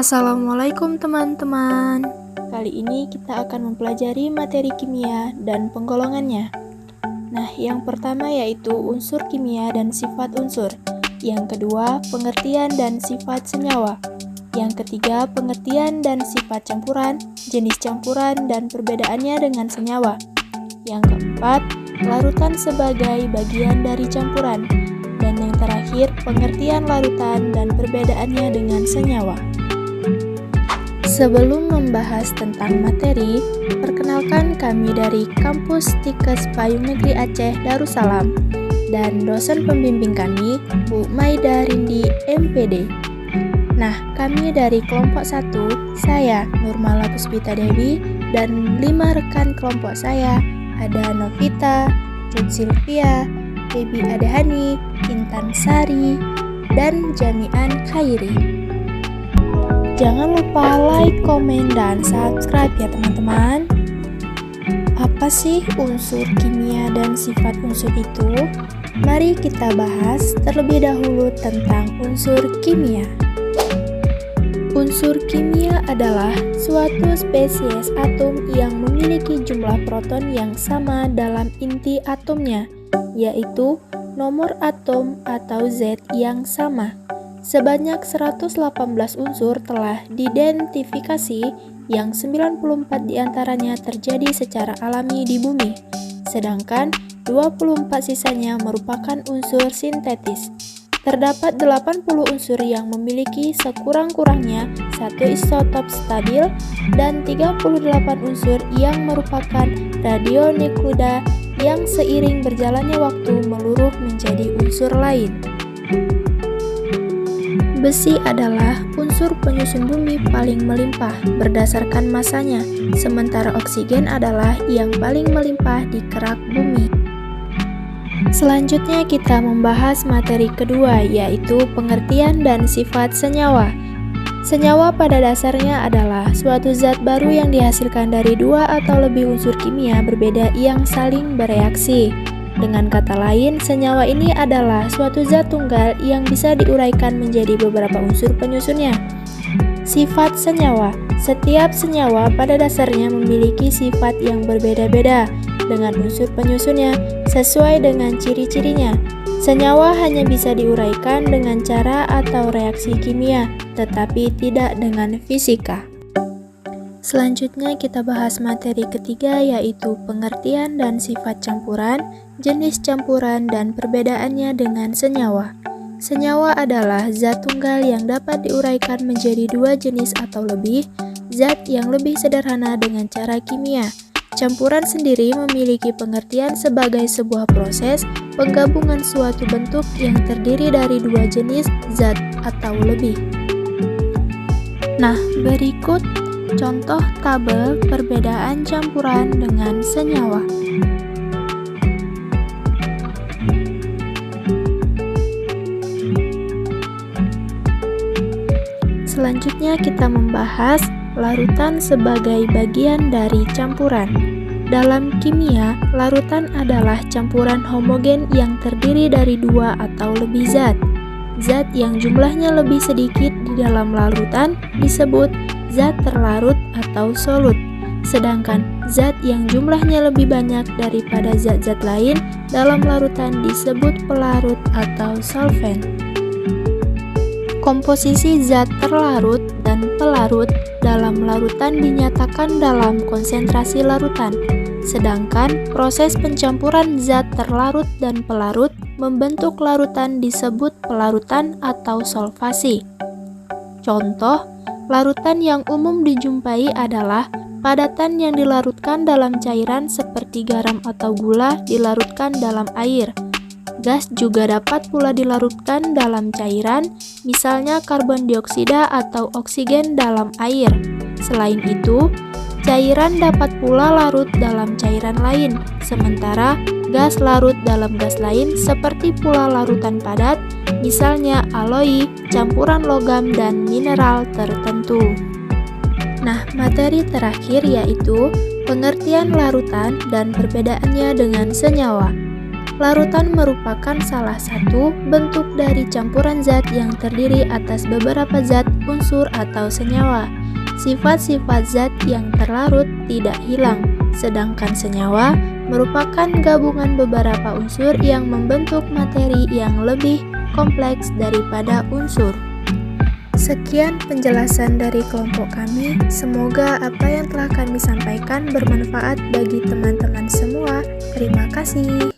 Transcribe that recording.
Assalamualaikum teman-teman. Kali ini kita akan mempelajari materi kimia dan penggolongannya. Nah, yang pertama yaitu unsur kimia dan sifat unsur. Yang kedua, pengertian dan sifat senyawa. Yang ketiga, pengertian dan sifat campuran, jenis campuran dan perbedaannya dengan senyawa. Yang keempat, larutan sebagai bagian dari campuran. Dan yang terakhir, pengertian larutan dan perbedaannya dengan senyawa. Sebelum membahas tentang materi, perkenalkan kami dari Kampus Tikes Payung Negeri Aceh Darussalam dan dosen pembimbing kami, Bu Maida Rindi, MPD. Nah, kami dari kelompok 1, saya Nurmala Puspita Dewi, dan 5 rekan kelompok saya, ada Novita, Jud Silvia, Baby Adehani, Intan Sari, dan Jami'an Khairi. Jangan lupa like, komen, dan subscribe ya teman-teman. Apa sih unsur kimia dan sifat unsur itu? Mari kita bahas terlebih dahulu tentang unsur kimia. Unsur kimia adalah suatu spesies atom yang memiliki jumlah proton yang sama dalam inti atomnya, yaitu nomor atom atau Z yang sama. Sebanyak 118 unsur telah diidentifikasi, yang 94 diantaranya terjadi secara alami di bumi, sedangkan 24 sisanya merupakan unsur sintetis. Terdapat 80 unsur yang memiliki sekurang-kurangnya satu isotop stabil dan 38 unsur yang merupakan radionuklida yang seiring berjalannya waktu meluruh menjadi unsur lain. Besi adalah unsur penyusun bumi paling melimpah berdasarkan masanya, sementara oksigen adalah yang paling melimpah di kerak bumi. Selanjutnya kita membahas materi kedua, yaitu pengertian dan sifat senyawa. Senyawa pada dasarnya adalah suatu zat baru yang dihasilkan dari dua atau lebih unsur kimia berbeda yang saling bereaksi. Dengan kata lain, senyawa ini adalah suatu zat tunggal yang bisa diuraikan menjadi beberapa unsur penyusunnya. Sifat senyawa. Setiap senyawa pada dasarnya memiliki sifat yang berbeda-beda dengan unsur penyusunnya sesuai dengan ciri-cirinya. Senyawa hanya bisa diuraikan dengan cara atau reaksi kimia, tetapi tidak dengan fisika. Selanjutnya kita bahas materi ketiga, yaitu pengertian dan sifat campuran, jenis campuran, dan perbedaannya dengan senyawa. Senyawa adalah zat tunggal yang dapat diuraikan menjadi dua jenis atau lebih, zat yang lebih sederhana dengan cara kimia. Campuran sendiri memiliki pengertian sebagai sebuah proses penggabungan suatu bentuk yang terdiri dari dua jenis zat atau lebih. Nah, berikut contoh tabel perbedaan campuran dengan senyawa. Selanjutnya kita membahas larutan sebagai bagian dari campuran. Dalam kimia, larutan adalah campuran homogen yang terdiri dari dua atau lebih zat. Zat yang jumlahnya lebih sedikit di dalam larutan disebut zat terlarut atau solut, sedangkan zat yang jumlahnya lebih banyak daripada zat-zat lain dalam larutan disebut pelarut atau solvent. Komposisi zat terlarut dan pelarut dalam larutan dinyatakan dalam konsentrasi larutan, sedangkan proses pencampuran zat terlarut dan pelarut membentuk larutan disebut pelarutan atau solvasi. Contoh larutan yang umum dijumpai adalah padatan yang dilarutkan dalam cairan seperti garam atau gula dilarutkan dalam air. Gas juga dapat pula dilarutkan dalam cairan, misalnya karbon dioksida atau oksigen dalam air. Selain itu, cairan dapat pula larut dalam cairan lain, sementara gas larut dalam gas lain seperti pula larutan padat, misalnya aloi, campuran logam dan mineral tertentu. Nah, materi terakhir yaitu pengertian larutan dan perbedaannya dengan senyawa. Larutan merupakan salah satu bentuk dari campuran zat yang terdiri atas beberapa zat, unsur, atau senyawa. Sifat-sifat zat yang terlarut tidak hilang, sedangkan senyawa merupakan gabungan beberapa unsur yang membentuk materi yang lebih kompleks daripada unsur. Sekian penjelasan dari kelompok kami. Semoga apa yang telah kami sampaikan bermanfaat bagi teman-teman semua. Terima kasih.